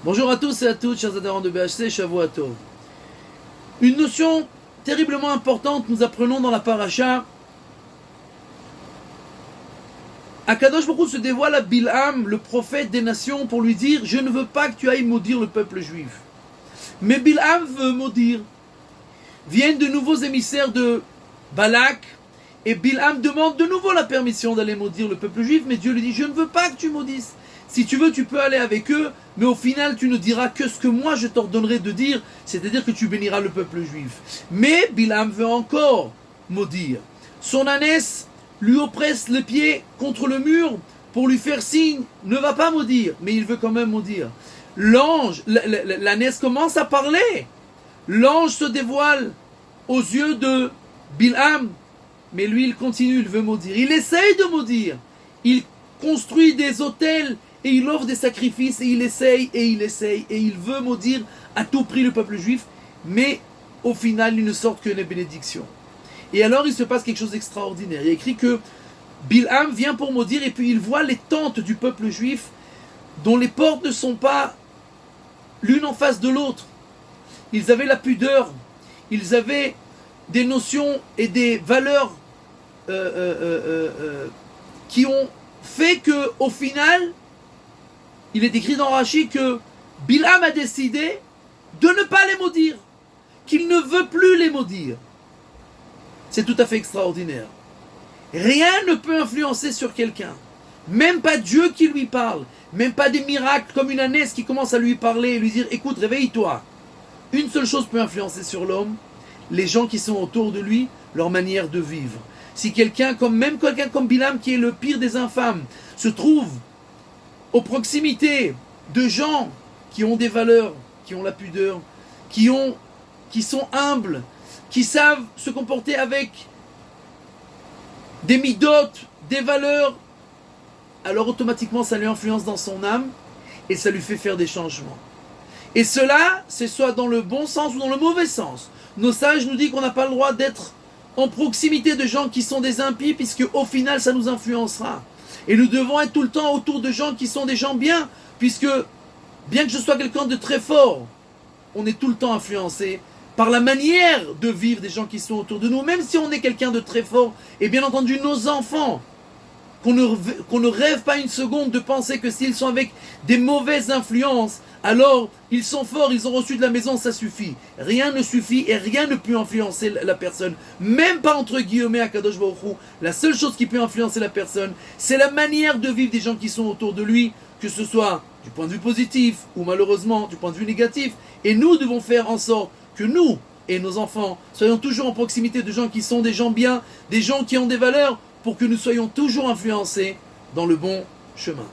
Bonjour à tous et à toutes, chers adhérents de BHC, Shavuot Tov. Une notion terriblement importante nous apprenons dans la paracha. Akadosh Baruch Hu se dévoile à Bilham, le prophète des nations, pour lui dire « Je ne veux pas que tu ailles maudire le peuple juif. » Mais Bilham veut maudire. Viennent de nouveaux émissaires de Balak, et Bilham demande de nouveau la permission d'aller maudire le peuple juif, mais Dieu lui dit « Je ne veux pas que tu maudisses. Si tu veux, tu peux aller avec eux, mais au final, tu ne diras que ce que moi je t'ordonnerai de dire, c'est-à-dire que tu béniras le peuple juif. » Mais Bilham veut encore maudire. Son ânesse lui oppresse le pied contre le mur pour lui faire signe, ne va pas maudire, mais il veut quand même maudire. L'ange, l'ânesse commence à parler. L'ange se dévoile aux yeux de Bilham, mais lui il continue, il veut maudire. Il essaye de maudire. Il construit des autels et il offre des sacrifices et il essaye et il veut maudire à tout prix le peuple juif, mais au final il ne sort que les bénédictions. Et alors il se passe quelque chose d'extraordinaire. Il y a écrit que Bilham vient pour maudire et puis il voit les tentes du peuple juif dont les portes ne sont pas l'une en face de l'autre. Ils avaient la pudeur, ils avaient des notions et des valeurs qui ont fait que au final, il est écrit dans Rashi que Bilham a décidé de ne pas les maudire, qu'il ne veut plus les maudire. C'est tout à fait extraordinaire. Rien ne peut influencer sur quelqu'un. Même pas Dieu qui lui parle. Même pas des miracles comme une ânesse qui commence à lui parler et lui dire « Écoute, réveille-toi ». Une seule chose peut influencer sur l'homme, les gens qui sont autour de lui, leur manière de vivre. Si quelqu'un comme Bilham, qui est le pire des infâmes, se trouve aux proximités de gens qui ont des valeurs, qui ont la pudeur, qui sont humbles, qui savent se comporter avec des midotes, des valeurs, alors automatiquement ça lui influence dans son âme et ça lui fait faire des changements. Et cela, c'est soit dans le bon sens ou dans le mauvais sens. Nos sages nous disent qu'on n'a pas le droit d'être en proximité de gens qui sont des impies, puisque au final ça nous influencera. Et nous devons être tout le temps autour de gens qui sont des gens bien, puisque bien que je sois quelqu'un de très fort, on est tout le temps influencé par la manière de vivre des gens qui sont autour de nous, même si on est quelqu'un de très fort. Et bien entendu, nos enfants, qu'on ne rêve pas une seconde de penser que s'ils sont avec des mauvaises influences, alors ils sont forts, ils ont reçu de la maison, ça suffit. Rien ne suffit et rien ne peut influencer la personne, même pas entre guillemets à Kadosh Baruch Hu. La seule chose qui peut influencer la personne, c'est la manière de vivre des gens qui sont autour de lui, que ce soit du point de vue positif ou malheureusement du point de vue négatif. Et nous devons faire en sorte que nous et nos enfants soyons toujours en proximité de gens qui sont des gens bien, des gens qui ont des valeurs, pour que nous soyons toujours influencés dans le bon chemin.